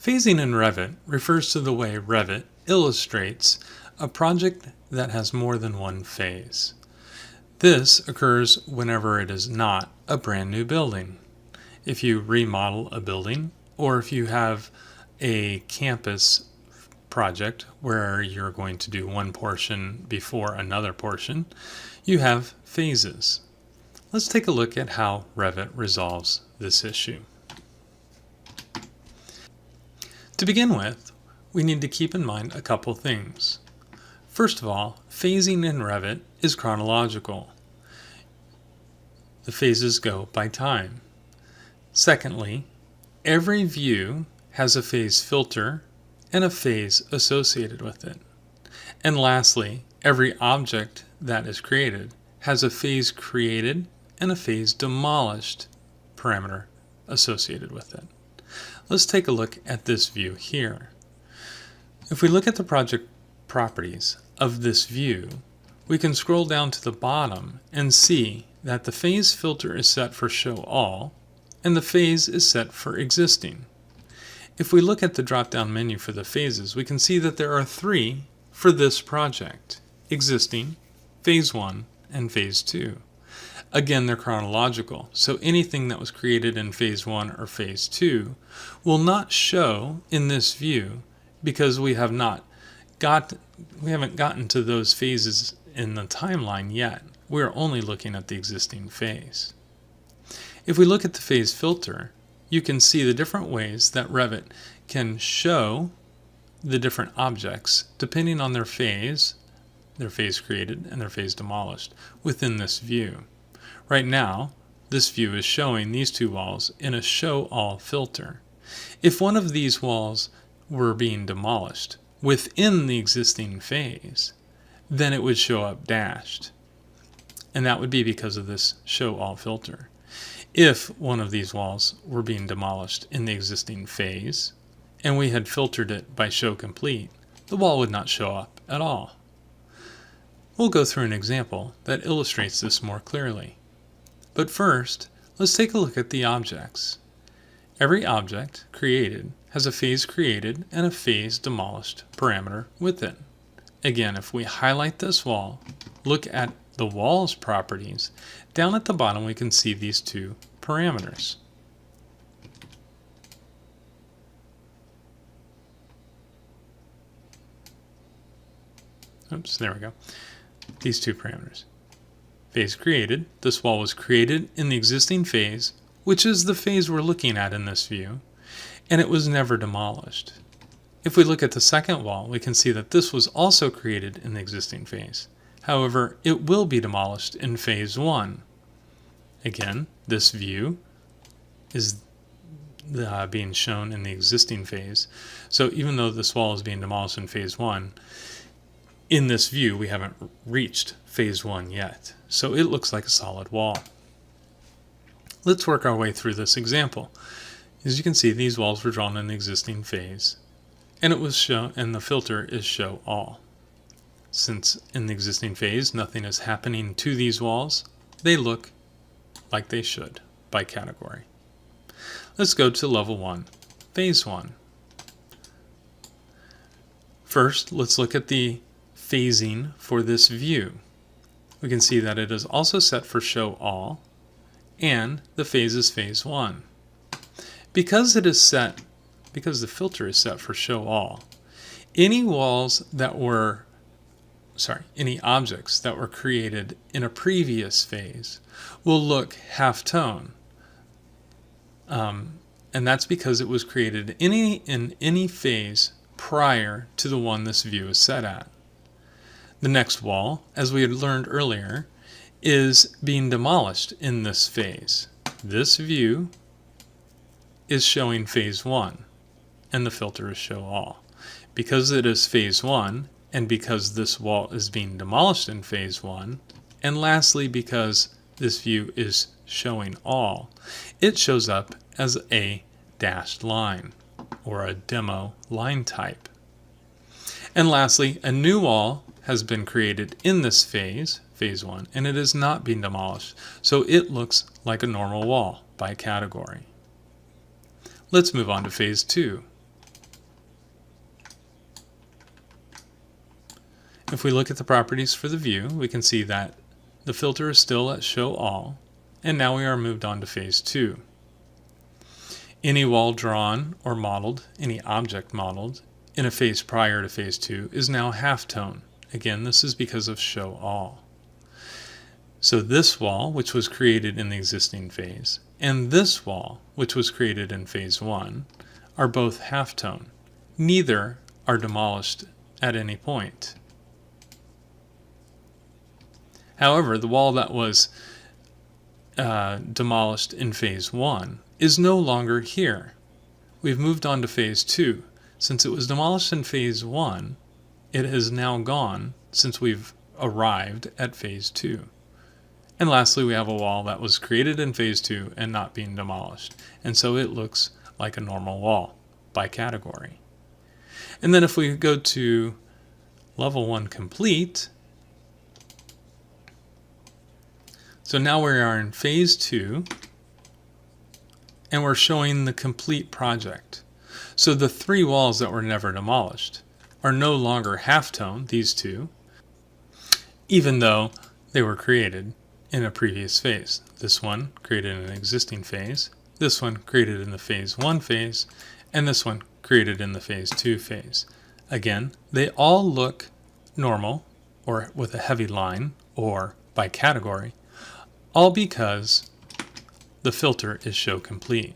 Phasing in Revit refers to the way Revit illustrates a project that has more than one phase. This occurs whenever it is not a brand new building. If you remodel a building, or if you have a campus project where you're going to do one portion before another portion, you have phases. Let's take a look at how Revit resolves this issue. To begin with, we need to keep in mind a couple things. First of all, phasing in Revit is chronological. The phases go by time. Secondly, every view has a phase filter and a phase associated with it. And lastly, every object that is created has a phase created and a phase demolished parameter associated with it. Let's take a look at this view here. If we look at the project properties of this view, we can scroll down to the bottom and see that the phase filter is set for show all and the phase is set for existing. If we look at the drop-down menu for the phases, we can see that there are three for this project: existing, phase 1, and phase 2. Again, they're chronological, so anything that was created in phase 1 or phase 2 will not show in this view because we haven't gotten to those phases in the timeline yet. We're only looking at the existing phase. If we look at the phase filter, you can see the different ways that Revit can show the different objects depending on their phase created and their phase demolished within this view. Right now, this view is showing these two walls in a show all filter. If one of these walls were being demolished within the existing phase, then it would show up dashed. And that would be because of this show all filter. If one of these walls were being demolished in the existing phase, and we had filtered it by show complete, the wall would not show up at all. We'll go through an example that illustrates this more clearly. But first, let's take a look at the objects. Every object created has a phase created and a phase demolished parameter with it. Again, if we highlight this wall, look at the wall's properties, down at the bottom we can see these two parameters. Oops, there we go. These two parameters. Phase created, this wall was created in the existing phase, which is the phase we're looking at in this view, and it was never demolished. If we look at the second wall, we can see that this was also created in the existing phase. However, it will be demolished in phase 1. Again, this view is being shown in the existing phase. So even though this wall is being demolished in phase 1, in this view we haven't reached phase 1 yet. So it looks like a solid wall. Let's work our way through this example. As you can see, these walls were drawn in the existing phase, and it was shown, and the filter is show all. Since in the existing phase nothing is happening to these walls, they look like they should by category. Let's go to level 1, phase 1. First, let's look at the phasing for this view. We can see that it is also set for show all, and the phase is phase 1. Because the filter is set for show all, any objects that were created in a previous phase will look half-tone. And that's because it was created in any phase prior to the one this view is set at. The next wall, as we had learned earlier, is being demolished in this phase. This view is showing phase 1, and the filter is show all. Because it is phase 1, and because this wall is being demolished in phase 1, and lastly because this view is showing all, it shows up as a dashed line, or a demo line type. And lastly, a new wall has been created in this phase, phase 1, and it is not being demolished, so it looks like a normal wall by category. Let's move on to phase 2. if we look at the properties for the view, we can see that the filter is still at Show All, and now we are moved on to Phase 2. Any wall drawn or modeled, any object modeled, in a phase prior to Phase 2 is now halftone. Again, this is because of Show All. So this wall, which was created in the existing phase, and this wall, which was created in Phase 1, are both halftone. Neither are demolished at any point. However, the wall that was demolished in Phase 1 is no longer here. We've moved on to Phase 2. Since it was demolished in Phase 1, it has now gone since we've arrived at Phase 2. And lastly, we have a wall that was created in Phase 2 and not being demolished. And so it looks like a normal wall by category. And then if we go to Level 1 Complete, so now we are in Phase 2, and we're showing the complete project. So the three walls that were never demolished are no longer halftone, these two, even though they were created in a previous phase. This one created in an existing phase, this one created in the Phase 1 phase, and this one created in the Phase 2 phase. Again, they all look normal, or with a heavy line, or by category, all because the filter is Show Complete.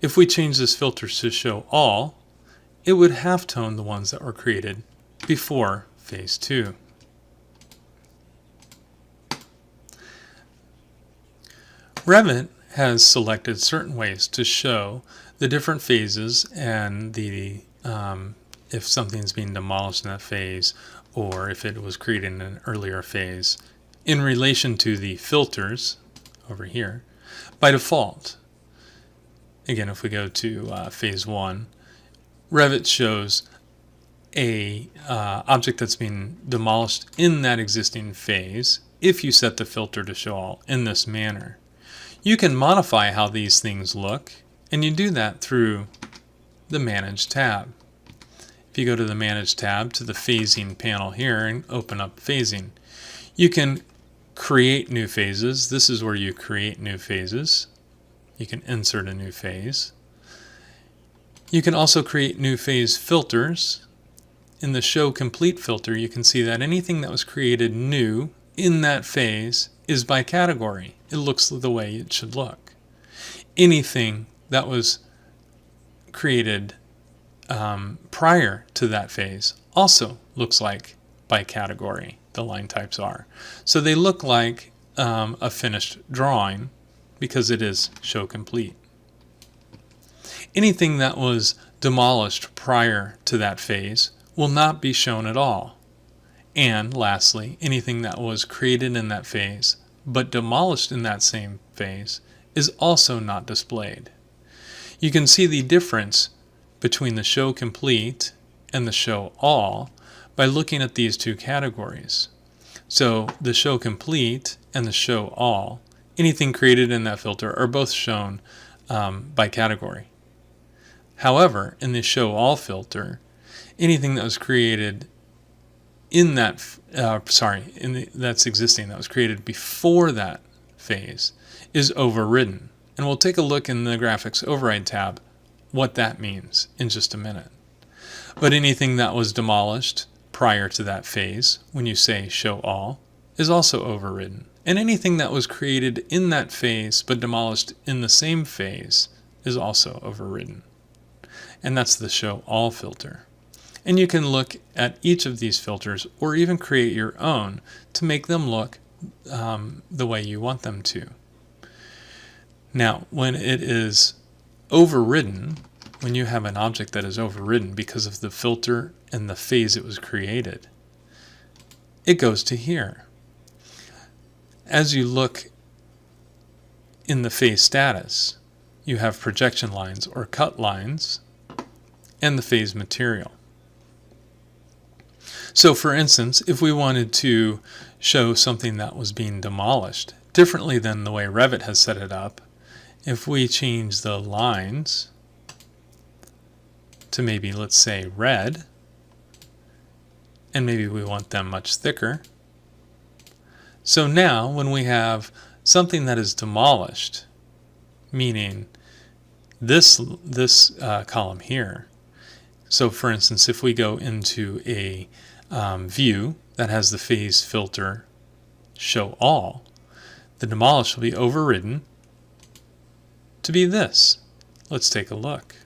If we change this filter to Show All, it would halftone the ones that were created before Phase 2. Revit has selected certain ways to show the different phases and the if something's being demolished in that phase, or if it was created in an earlier phase, in relation to the filters over here by default. Again, if we go to Phase 1, Revit shows a object that's being demolished in that existing phase if you set the filter to Show All in this manner. You can modify how these things look, and you do that through the Manage tab. If you go to the Manage tab to the Phasing panel here and open up Phasing, you can create new phases. This is where you create new phases. You can insert a new phase. You can also create new phase filters. In the Show Complete filter, you can see that anything that was created new in that phase is by category. It looks the way it should look. Anything that was created prior to that phase also looks like by category the line types are. So they look like a finished drawing because it is Show Complete. Anything that was demolished prior to that phase will not be shown at all. And lastly, anything that was created in that phase but demolished in that same phase is also not displayed. You can see the difference between the Show Complete and the Show All by looking at these two categories. So the Show Complete and the Show All, anything created in that filter, are both shown by category. However, in the Show All filter, anything that was created in that, that's existing, that was created before that phase, is overridden. And we'll take a look in the Graphics Override tab what that means in just a minute. But anything that was demolished prior to that phase, when you say Show All, is also overridden. And anything that was created in that phase but demolished in the same phase is also overridden. And that's the Show All filter. And you can look at each of these filters or even create your own to make them look the way you want them to. Now, when it is overridden, when you have an object that is overridden because of the filter and the phase it was created, it goes to here. As you look in the phase status, you have projection lines or cut lines and the phase material. So for instance, if we wanted to show something that was being demolished differently than the way Revit has set it up, if we change the lines to maybe, let's say, red, and maybe we want them much thicker. So now when we have something that is demolished, meaning this column here, so for instance, if we go into a view that has the phase filter show all, the demolish will be overridden to be this. Let's take a look.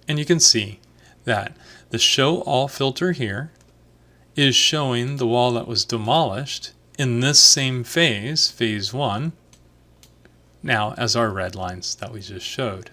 And you can see that the show all filter here is showing the wall that was demolished in this same phase, phase 1, now as our red lines that we just showed.